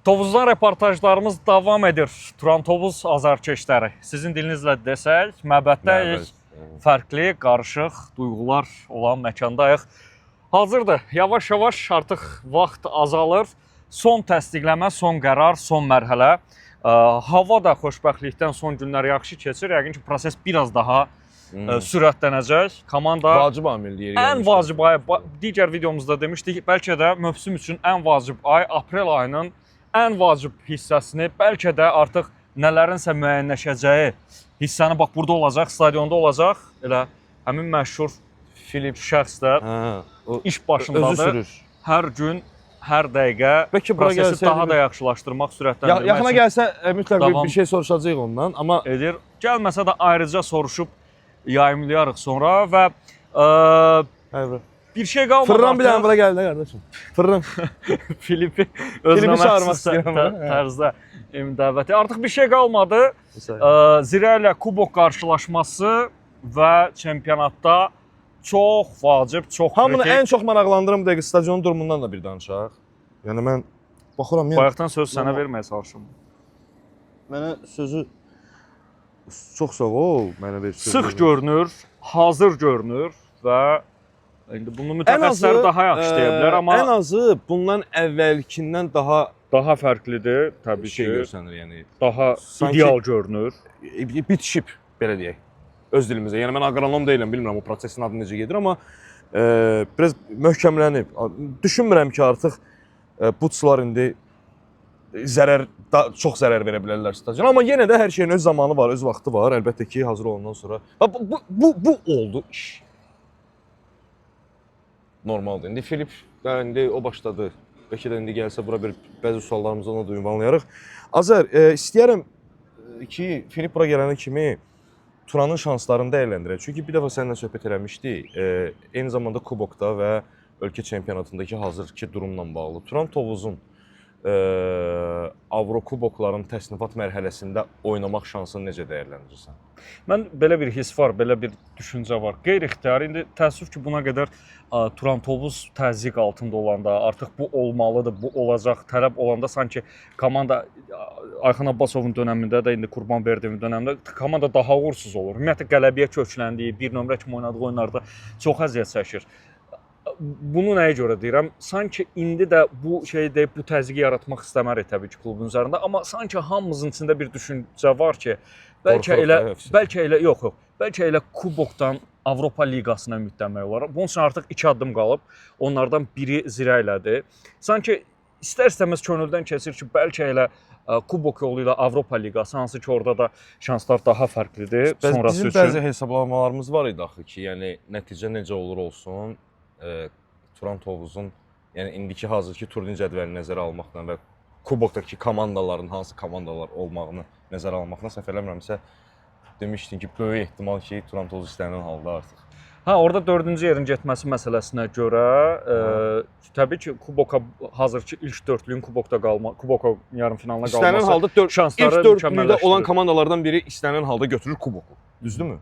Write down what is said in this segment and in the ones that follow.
Tovuzdan reportajlarımız davam edir. Turan Tovuz azarkeşləri. Sizin dilinizlə desək, məbəddəyik, fərqli, qarışıq duyğular olan məkandayıq. Hazırdır, yavaş-yavaş artıq vaxt azalır. Son təsdiqləmə, son qərar, son mərhələ. Hava da xoşbəxtlikdən son günlər yaxşı keçir. Yəqin ki, proses biraz daha sürətlənəcək. Komanda vacib amildir. Ən vacib ay, digər videomuzda demişdik, bəlkə də mövsüm üçün ən vacib ay aprel ayının ən vacib hissəsini, bəlkə də artıq nələrinsə müəyyənləşəcəyi hissəni bax burada olacaq, stadionda olacaq. Elə həmin məşhur Filip şəxs də iş başındadır. Hər gün, hər dəqiqə prosesi daha da yaxşılaşdırmaq, sürətləndirmək. Yaxına gəlsə mütləq bir şey soruşacağıq ondan, amma edir. Gəlməsə də ayrıca soruşub yayımlayarıq sonra və bir şey qalmadı. Fırlan bir dənə bura gəldi də qardaşım. Fırlan. Filipi özünə məxsus tərzdə dəvəti. Artıq bir şey qalmadı. Zirə ilə kubok qarşılaşması və çempionatda çox vacib, çox kritik. Hamını ən çox maraqlandıran bu dəqiqə stadionun durumundan da bir danışaq. Yəni mən baxıram. Bayaqdan söz sənə verməyə çalışıram. Mənə sözü çox sağ ol, mənə ver sözü. Sıx görünür, hazır görünür və İndi bunu mütəxəssislər daha yaxşı deyə bilər, amma ən azı bundan əvvəlkindən daha fərqlidir, təbii ki. Şey görsənir, yəni daha ideal görünür. Bitişib, belə deyək. Öz dilimizdə. Yəni mən aqronom deyiləm, bilmirəm o prosesin adı necə gedir, amma biraz möhkəmlənib. Düşünmürəm ki, artıq butsular indi çox zərər verə bilərlər stadiona, amma yenə də hər şeyin öz zamanı var, öz vaxtı var. Əlbəttə ki, hazır olandan sonra bu oldu iş. Normaldır. İndi Filip indi o başladı. Bəlkə də indi gəlsə bura bir bəzi suallarımızdan o da ünvanlayarıq. Azər, istəyərəm ki, Filip bura gələnə kimi Turanın şanslarını dəyərləndirək. Çünki bir dəfə səninlə söhbət eləmişdik. Eyni zamanda kubokda və ölkə çempionatındakı hazırki durumla bağlı. Turan Tovuzun Avrokubokların təsnifat mərhələsində oynamaq şansını necə dəyərləndirirsən? Mən belə bir his var, belə bir düşüncə var. Qeyri-ixtiyari, indi təəssüf ki, buna qədər Turan Tovuz təzyiq altında olanda, artıq bu olmalıdır, bu olacaq, tələb olanda sanki komanda Ayxan Abbasovun dönəmində də, indi Qurbanberdiyevin dönəmində komanda daha uğursuz olur. Ümumiyyətlə qələbəyə kökləndiyi, bir nömrə kimi oynadığı oyunlarda çox əziyyət çəkir. Bunu nəyə görə deyirəm? Sanki indi də bu şeyi deyib, bu təzyiqi yaratmaq istəmərik təbii ki, klubun üzərində, amma sanki hamımızın içində bir düşüncə var ki, bəlkə elə kubokdan Avropa Liqasına ümidlənmək olar. Bunun üçün artıq 2 addım qalıb. Onlardan biri Zirə ilədir. Sanki istər-istəməz könüldən keçir ki, bəlkə elə kubok yolu ilə Avropa Liqası, hansı ki, orada da şanslar daha fərqlidir sonrası üçün. Bizim bəzi hesablamalarımız var idi axı ki, yəni nəticə necə olur olsun, Turan Tovuzun yəni indiki hazırki turnirin cədvəlini nəzərə almaqla və kubokdakı komandaların hansı komandalar olmağını nəzərə almaqla səhv eləmirəmsə demişdin ki, böyük ehtimal ki, Turan Tovuz istənilən halda artıq. Orada 4-cü yerin getməsi məsələsinə görə təbii ki, kuboka hazırki ilk dörtlüyün kubokda qalma, kuboka yarımfinalına qalması istənilən halda şansları ilk dörtlüydə olan komandalardan biri istənilən halda götürür kuboku. Düzdürmü?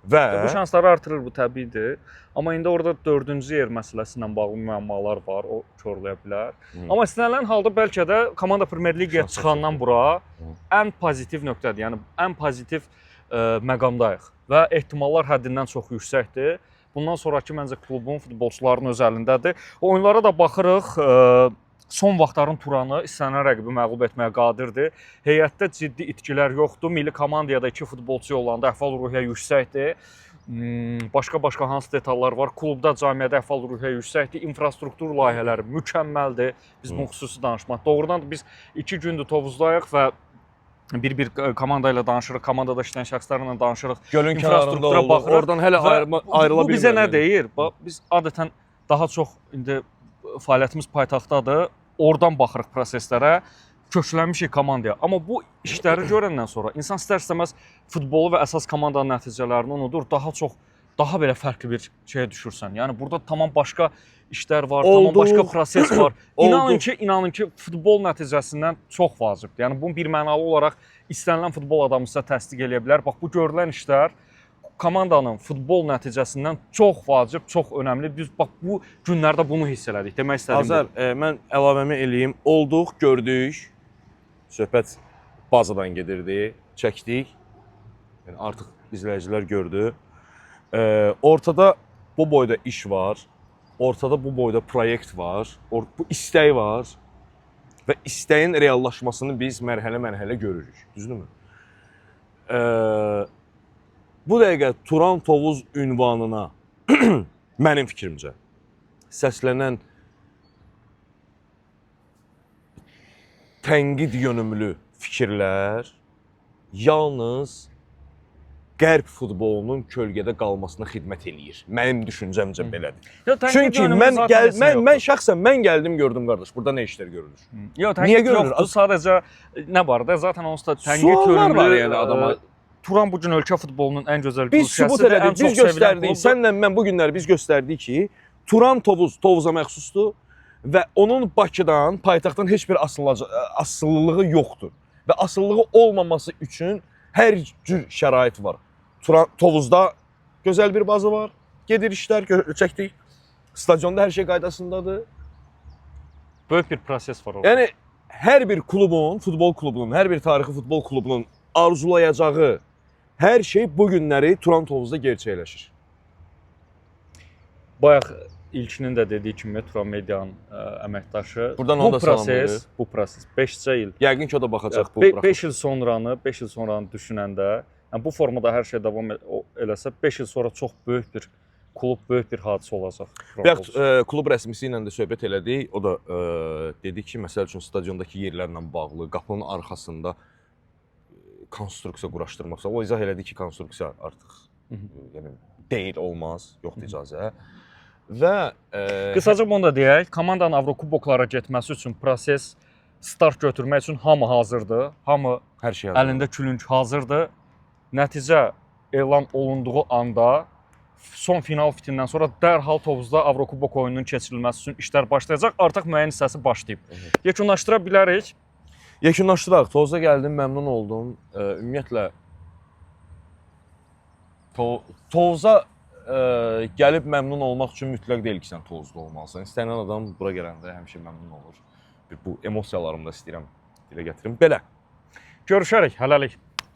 Və bu şansları artırır, bu təbiidir. Amma indi orada 4-cü yer məsələsi ilə bağlı müəmmalar var, o korlaya bilər. Amma istənilən halda bəlkə də komanda Premyer Liqaya çıxandan bura ən pozitiv nöqtədir. Yəni ən pozitiv məqamdayıq və ehtimallar həddindən çox yüksəkdir. Bundan sonraki məncə klubun, futbolçuların öz əlindədir. Oyunlara da baxırıq. Son vaxtların Turanı istənilən rəqibi məğlub etməyə qadirdir. Heyətdə ciddi itkilər yoxdur. Milli komandaya da 2 futbolçu olanda əhval-ruhiyyə yüksəkdir. Başqa hansı detallar var. Klubda, camiyyədə əhval-ruhiyyə yüksəkdir. İnfrastruktur layihələri mükəmməldir. Biz bunu xüsusi danışmaq. Doğrudan da biz 2 gündür Tovuzdayıq və bir komanda ilə danışırıq, komandada işləyən şəxslərlə danışırıq. Gölün kənarında olduq, oradan hələ ayrıla bilmirik. Bu bizə nə deyir? Biz adətən daha çox indi fəaliyyətimiz paytaxtdadır. Oradan baxırıq proseslərə, köklənmişik komandaya. Amma bu işləri görəndən sonra insan istər-istəməz futbolu və əsas komandanın nəticələrini unudur. Daha belə fərqli bir şeyə düşürsən. Yəni burada tamam başqa işlər var, tamam başqa proses var. İnanın ki, futbol nəticəsindən çox vacibdir. Yəni bunu bir mənalı olaraq istənilən futbol adamı sizə təsdiq eləyə bilər. Bax bu görülən işlər komandanın futbol nəticəsindən çox vacib, çox önəmli. Biz bax bu günlərdə bunu hiss elədik. Demək istədim. Azər, mən əlavəmi eləyim. Olduq, gördük. Söhbət bazadan gedirdi, çəkdik. Yəni artıq izləyicilər gördü. Ortada bu boyda iş var. Ortada bu boyda proyekt var. Bu istək var. Və istəyin reallaşmasını biz mərhələ-mərhələ görürük. Düzdürmü? Bu dəqiqə Turan Tovuz ünvanına mənim fikrimcə səslənən tənqid yönümlü fikirlər yalnız Qərb futbolunun kölgədə qalmasına xidmət eləyir. Mənim düşüncəmcə belədir. Çünki mən şəxsən gəldim gördüm qardaş, burada nə işlər görülür? Yox, tənqid yoxdur. Sadəcə nə var da zaten onsuz da tənqid yönümlü var yəni adama. Turan bu gün ölkə futbolunun ən gözəl biz sübut elədik, biz göstərdik. Sənlə mən bu günləri biz göstərdik ki, Turan Tovuz Tovuza məxsusdur və onun Bakıdan, paytaxtdan heç bir asıllılığı yoxdur. Və asılılığı olmaması üçün hər cür şərait var. Tovuzda gözəl bir baza var. Gedir işlər, çəkdik. Stadionda hər şey qaydasındadır. Böyük bir proses var orada. Yəni hər bir klubun, futbol klubunun, hər bir tarixi futbol klubunun arzulayacağı hər şey bu günləri Turan Tovuzda gerçəkləşir. Bayaq İlkinin də dediyi kimi Turan Medianın əməkdaşı bu proses 5-cə il. Yəqin ki o da baxacaq bu prosesə. 5 il sonranı düşünəndə, yəni bu formada hər şey davam eləsə 5 il sonra çox böyük bir klub, böyük bir hadisə olacaq. Bayaq klub rəsmisi ilə də söhbət elədik. O da dedi ki, məsəl üçün stadiondakı yerlərlə bağlı, qapının arxasında konstruksiya quraşdırmaq. O izah elədi ki, konstruksiya artıq yəni deyil, olmaz, yoxdur icazə. Və qısaca bunu da deyək, komandanın Avrokuboklara getməsi üçün proses start götürmək üçün hamı hazırdır. Hamı hər şey hazırdır. Əlində külünk hazırdır. Nəticə elan olunduğu anda son final fitindən sonra dərhal Tovuzda Avrokubok oyununun keçirilməsi üçün işlər başlayacaq. Artıq müəyyən hissəsi başlayıb. Yekunlaşdıra bilərik. Yekunlaşdıraq. Tovuza gəldim, məmnun oldum. Ümumiyyətlə Tovuza gəlib məmnun olmaq üçün mütləq deyil ki, sən Tovuzda olmalısan. İstənilən adam bura gələndə həmişə məmnun olur. Bu emosiyalarımı da istəyirəm dilə gətirim. Belə. Görüşərik, hələlik.